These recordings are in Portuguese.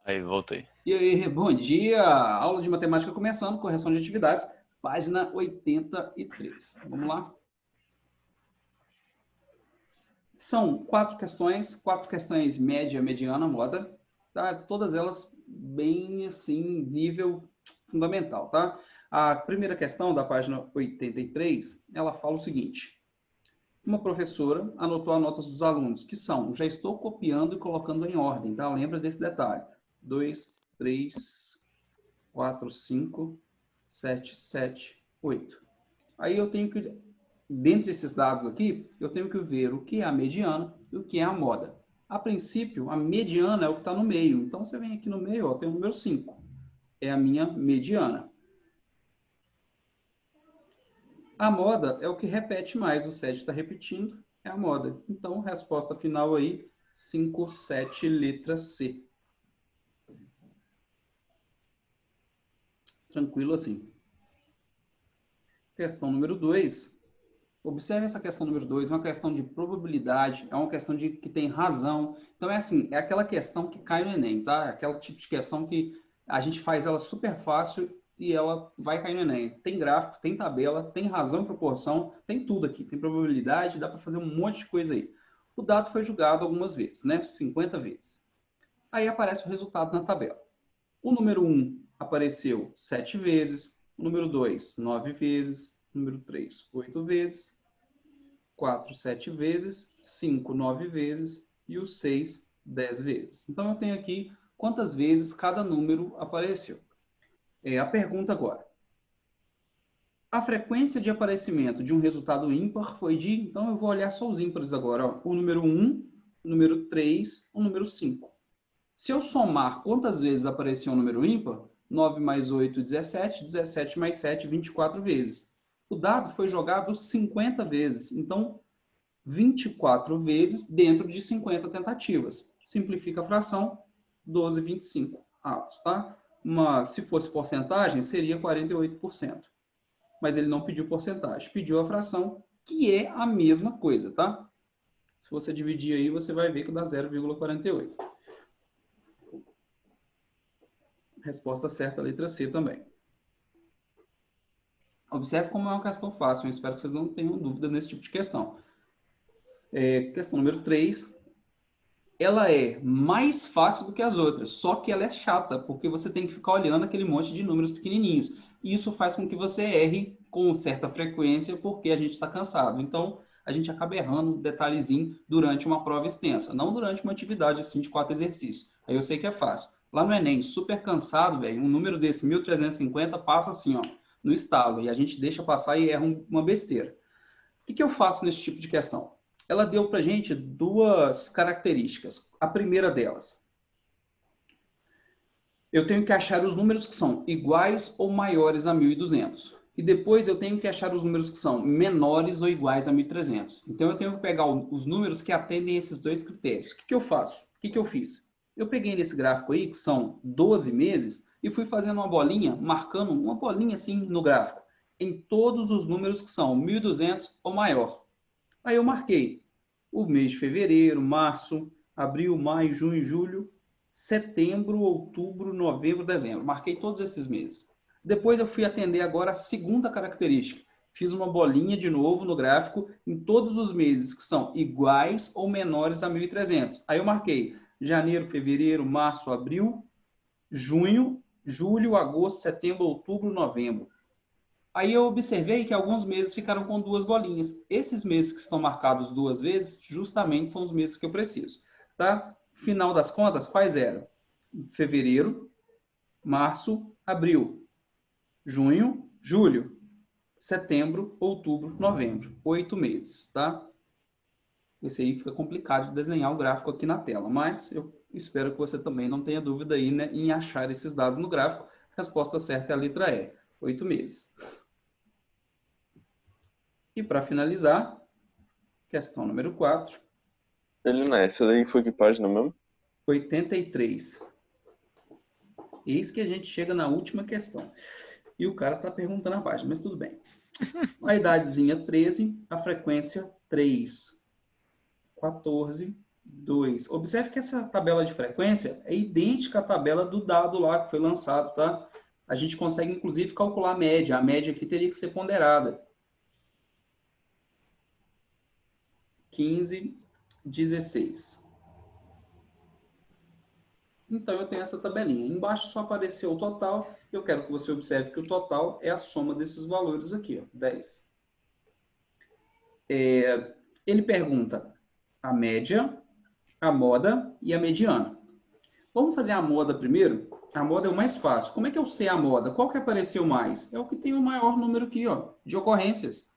Aí, voltei. E aí, bom dia! Aula de matemática começando, correção de atividades, página 83. Vamos lá? São quatro questões média, mediana, moda, tá? Todas elas bem, assim, nível fundamental, tá? A primeira questão da página 83, ela fala o seguinte: uma professora anotou as notas dos alunos, que são, já estou copiando e colocando em ordem, tá? Lembra desse detalhe. 2, 3, 4, 5, 7, 7, 8. Aí eu tenho que, dentre esses dados aqui, eu tenho que ver o que é a mediana e o que é a moda. A princípio, a mediana é o que está no meio. Então, você vem aqui no meio, ó, tem o número 5. É a minha mediana. A moda é o que repete mais. O 7 está repetindo, é a moda. Então, resposta final aí, 5, 7, letra C. Tranquilo assim. Questão número 2. Observe essa questão número 2, é uma questão de probabilidade, é uma questão de que tem razão. Então, é assim, é aquela questão que cai no Enem, tá? É aquele tipo de questão que a gente faz ela super fácil e ela vai cair no Enem. Tem gráfico, tem tabela, tem razão e proporção, tem tudo aqui. Tem probabilidade, dá para fazer um monte de coisa aí. O dado foi julgado algumas vezes, né? 50 vezes. Aí aparece o resultado na tabela. O número 1 apareceu 7 vezes, o número 2, 9 vezes, o número 3, 8 vezes, 4, 7 vezes, 5, 9 vezes e o 6, 10 vezes. Então, eu tenho aqui quantas vezes cada número apareceu. A pergunta agora. A frequência de aparecimento de um resultado ímpar foi de... Então, eu vou olhar só os ímpares agora. Ó. O número 1, o número 3, o número 5. Se eu somar quantas vezes apareceu o número ímpar, 9 mais 8, 17, 17 mais 7, 24 vezes. O dado foi jogado 50 vezes. Então, 24 vezes dentro de 50 tentativas. Simplifica a fração, 12,25 avos, tá? Se fosse porcentagem, seria 48%. Mas ele não pediu porcentagem, pediu a fração, que é a mesma coisa, tá? Se você dividir aí, você vai ver que dá 0,48. Resposta certa, letra C também. Observe como é uma questão fácil, eu espero que vocês não tenham dúvida nesse tipo de questão. Questão número 3. Ela é mais fácil do que as outras, só que ela é chata, porque você tem que ficar olhando aquele monte de números pequenininhos. E isso faz com que você erre com certa frequência, porque a gente está cansado. Então, a gente acaba errando um detalhezinho durante uma prova extensa, não durante uma atividade assim de 4 exercícios. Aí eu sei que é fácil. Lá no Enem, super cansado, velho, um número desse 1350 passa assim, ó, no estalo, e a gente deixa passar e erra uma besteira. O que eu faço nesse tipo de questão? Ela deu para a gente duas características. A primeira delas, eu tenho que achar os números que são iguais ou maiores a 1.200. E depois eu tenho que achar os números que são menores ou iguais a 1.300. Então eu tenho que pegar os números que atendem esses dois critérios. O que eu faço? O que eu fiz? Eu peguei nesse gráfico aí, que são 12 meses, e fui fazendo uma bolinha, marcando uma bolinha assim no gráfico, em todos os números que são 1.200 ou maior. Aí eu marquei o mês de fevereiro, março, abril, maio, junho, julho, setembro, outubro, novembro, dezembro. Marquei todos esses meses. Depois eu fui atender agora a segunda característica. Fiz uma bolinha de novo no gráfico em todos os meses que são iguais ou menores a 1.300. Aí eu marquei janeiro, fevereiro, março, abril, junho, julho, agosto, setembro, outubro, novembro. Aí eu observei que alguns meses ficaram com duas bolinhas. Esses meses que estão marcados duas vezes, justamente são os meses que eu preciso. Tá? Final das contas, quais eram? Fevereiro, março, abril, junho, julho, setembro, outubro, novembro. 8 meses, tá? Esse aí fica complicado de desenhar o gráfico aqui na tela, mas eu espero que você também não tenha dúvida aí, né, em achar esses dados no gráfico. A resposta certa é a letra E, 8 meses. E para finalizar, questão número 4, Ele essa daí foi que página mesmo? 83. Eis que a gente chega na última questão. E o cara está perguntando a página, mas tudo bem. A idadezinha 13, a frequência 3, 14, 2. Observe que essa tabela de frequência é idêntica à tabela do dado lá que foi lançado, tá? A gente consegue, inclusive, calcular a média. A média aqui teria que ser ponderada. 15, 16. Então, eu tenho essa tabelinha. Embaixo só apareceu o total. Eu quero que você observe que o total é a soma desses valores aqui, ó, 10. Ele pergunta a média, a moda e a mediana. Vamos fazer a moda primeiro? A moda é o mais fácil. Como é que eu sei a moda? Qual que apareceu mais? É o que tem o maior número aqui, ó, de ocorrências.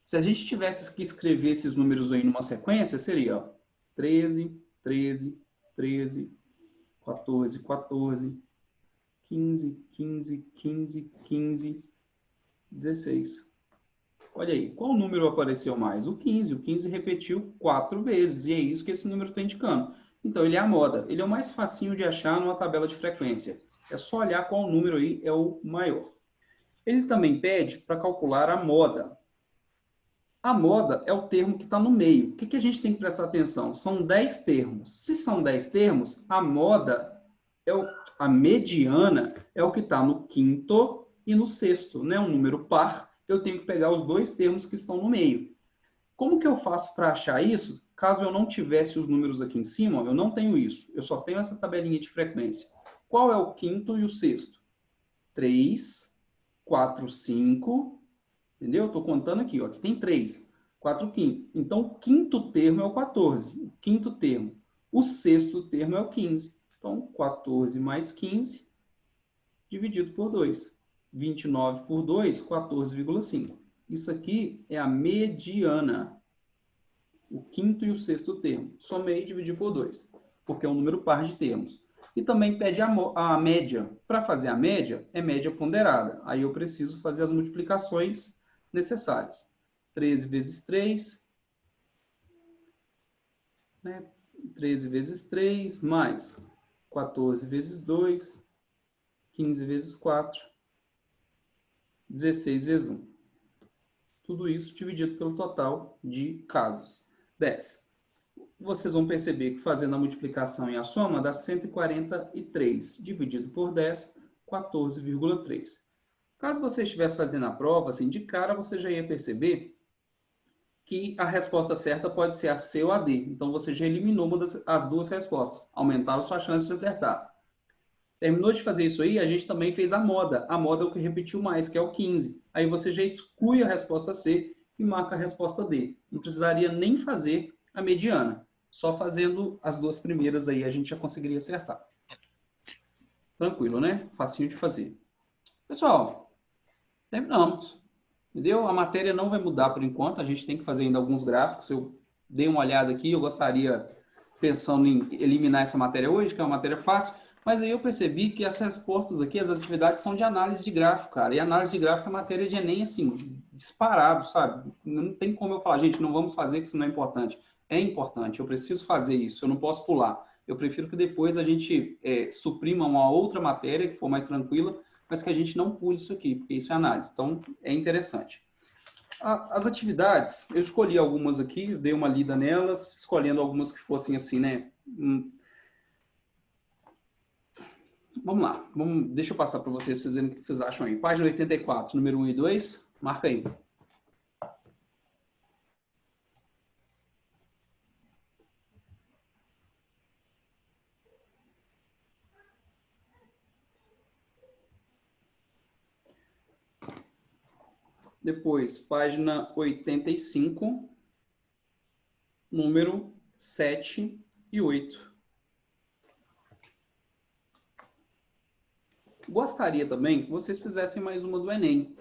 Se a gente tivesse que escrever esses números aí numa sequência, seria ó, 13, 13, 13, 14, 14, 15, 15, 15, 15, 16. Olha aí, qual número apareceu mais? O 15. O 15 repetiu 4 vezes, e é isso que esse número está indicando. Então, ele é a moda. Ele é o mais facinho de achar numa tabela de frequência. É só olhar qual número aí é o maior. Ele também pede para calcular a moda. A moda é o termo que está no meio. O que a gente tem que prestar atenção? São 10 termos. Se são 10 termos, a moda, a mediana, é o que está no quinto e no sexto, né? Um número par. Eu tenho que pegar os 2 termos que estão no meio. Como que eu faço para achar isso? Caso eu não tivesse os números aqui em cima, eu não tenho isso. Eu só tenho essa tabelinha de frequência. Qual é o quinto e o sexto? 3, 4, 5. Entendeu? Estou contando aqui, ó. Aqui tem 3, 4 quinto. Então, o quinto termo é o 14. O quinto termo. O sexto termo é o 15. Então, 14 mais 15 dividido por 2. 29 por 2, 14,5. Isso aqui é a mediana. O quinto e o sexto termo. Somei e dividi por 2, porque é um número par de termos. E também pede a média. Para fazer a média, é média ponderada. Aí eu preciso fazer as multiplicações necessárias. 13 vezes 3, né? 13 vezes 3, mais 14 vezes 2, 15 vezes 4, 16 vezes 1. Tudo isso dividido pelo total de casos. 10. Vocês vão perceber que fazendo a multiplicação e a soma dá 143, dividido por 10, 14,3. Caso você estivesse fazendo a prova, assim, de cara você já ia perceber que a resposta certa pode ser a C ou a D. Então, você já eliminou as duas respostas. Aumentaram sua chance de acertar. Terminou de fazer isso aí, a gente também fez a moda. A moda é o que repetiu mais, que é o 15. Aí você já exclui a resposta C e marca a resposta D. Não precisaria nem fazer a mediana. Só fazendo as duas primeiras aí a gente já conseguiria acertar. Tranquilo, né? Facinho de fazer. Pessoal, terminamos. Entendeu? A matéria não vai mudar por enquanto, a gente tem que fazer ainda alguns gráficos. Eu dei uma olhada aqui, eu gostaria, pensando em eliminar essa matéria hoje, que é uma matéria fácil, mas aí eu percebi que as respostas aqui, as atividades são de análise de gráfico, cara. E análise de gráfico é matéria de Enem, assim, disparado, sabe? Não tem como eu falar, gente, não vamos fazer, que isso não é importante. É importante, eu preciso fazer isso, eu não posso pular. Eu prefiro que depois a gente suprima uma outra matéria que for mais tranquila, mas que a gente não pule isso aqui, porque isso é análise. Então, é interessante. As atividades, eu escolhi algumas aqui, dei uma lida nelas, escolhendo algumas que fossem assim, né? Vamos lá, deixa eu passar para vocês verem o que vocês acham aí. Página 84, número 1 e 2, marca aí. Depois, página 85, número 7 e 8. Gostaria também que vocês fizessem mais uma do Enem.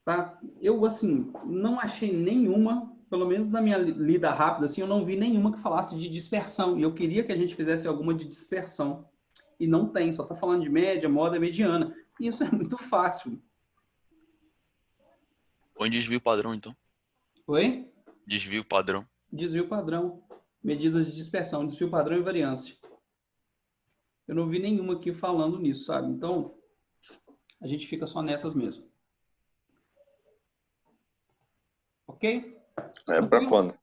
Tá? Eu, assim, não achei nenhuma, pelo menos na minha lida rápida, assim, eu não vi nenhuma que falasse de dispersão. E eu queria que a gente fizesse alguma de dispersão. E não tem, só está falando de média, moda, mediana. E isso é muito fácil. Põe desvio padrão, então. Oi? Desvio padrão. Desvio padrão. Medidas de dispersão, desvio padrão e variância. Eu não vi nenhuma aqui falando nisso, sabe? Então, a gente fica só nessas mesmo. Ok? É para quando?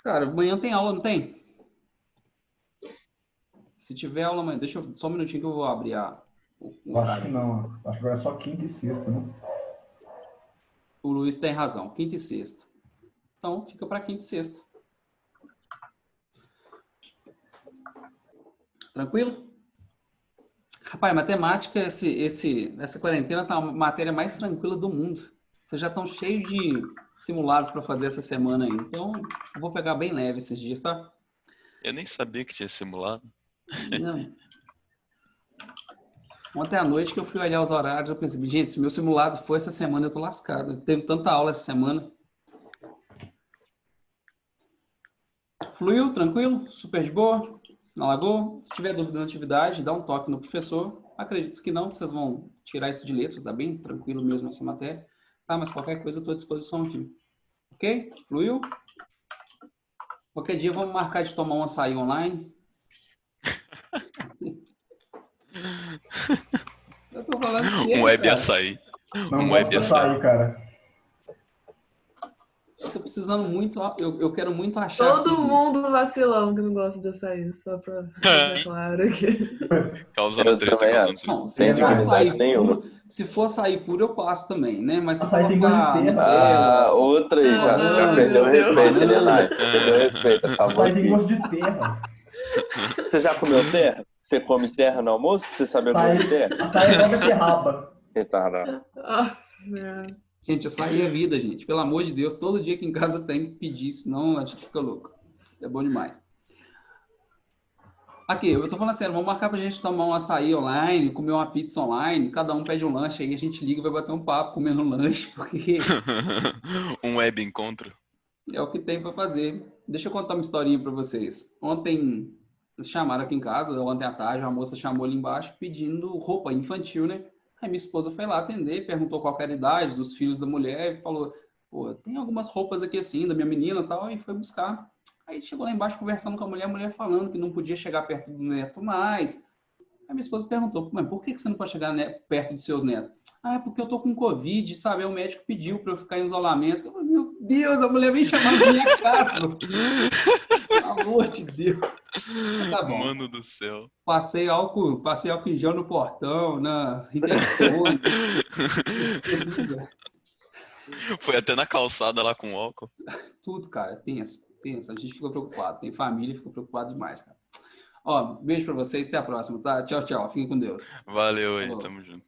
Cara, amanhã tem aula, não tem? Se tiver aula amanhã, deixa eu só um minutinho que eu vou abrir o Eu acho que horário. não. Acho que agora é só quinta e sexta, né? O Luiz tem razão, quinta e sexta. Então, fica para quinta e sexta. Tranquilo? Rapaz, matemática, essa quarentena tá a matéria mais tranquila do mundo. Vocês já estão cheios de simulados para fazer essa semana aí. Então, eu vou pegar bem leve esses dias, tá? Eu nem sabia que tinha simulado. Não. Ontem à noite que eu fui olhar os horários, eu pensei, gente, se meu simulado for essa semana, eu tô lascado. Eu tenho tanta aula essa semana. Fluiu, tranquilo? Super de boa? Na lagoa? Se tiver dúvida na atividade, dá um toque no professor. Acredito que não, que vocês vão tirar isso de letra, tá bem tranquilo mesmo essa matéria. Tá, mas qualquer coisa eu estou à disposição aqui. Ok? Fluiu? Qualquer dia vamos marcar de tomar um açaí online. Eu tô falando sério, Um web cara. açaí. Não Um gosto web de açaí. açaí, cara. Eu tô precisando muito, eu quero muito achar Todo assim, mundo vacilão que não gosta de açaí, só pra deixar claro aqui. Causando Eu treta, também causando acho. treta. não, se Sem for dignidade açaí nenhuma. puro, se for açaí puro, eu passo também, né? Mas se Açaí tem gosto de colocar terra. Nutella, Outra aí, já Ai, perdeu o meu Deus. respeito, banana. Elenai. Perdeu o respeito, acabou Açaí tem aqui. gosto de terra. Você já comeu terra? Você come terra no almoço? Você sabe o gosto de terra? Açaí é igual beterraba. Retardado. Nossa Senhora. Gente, açaí é vida, gente. Pelo amor de Deus, todo dia aqui em casa tem que pedir, senão a gente fica louco. É bom demais. Aqui, eu tô falando sério, vamos marcar pra gente tomar um açaí online, comer uma pizza online, cada um pede um lanche aí, a gente liga e vai bater um papo comendo um lanche, porque Um web encontro. é o que tem para fazer. Deixa eu contar uma historinha para vocês. Ontem chamaram aqui em casa, ontem à tarde, uma moça chamou ali embaixo pedindo roupa infantil, né? Aí minha esposa foi lá atender, perguntou qual era a idade dos filhos da mulher e falou: pô, tem algumas roupas aqui assim, da minha menina e tal, e foi buscar. Aí chegou lá embaixo conversando com a mulher falando que não podia chegar perto do neto mais. Aí minha esposa perguntou: mas por que você não pode chegar perto dos seus netos? Ah, é porque eu tô com Covid, sabe? Aí o médico pediu para eu ficar em isolamento. Eu falei, meu Deus, a mulher vem chamar na minha casa. Pelo amor de Deus. Mas tá bom. Mano do céu. Passei álcool em gel no portão, na interfone. Foi até na calçada lá com álcool. Tudo, cara, tenso. A gente fica preocupado. Tem família, fica preocupado demais, cara. Ó, beijo pra vocês, até a próxima, tá? Tchau, tchau. Fiquem com Deus. Valeu aí, Falou. tamo junto.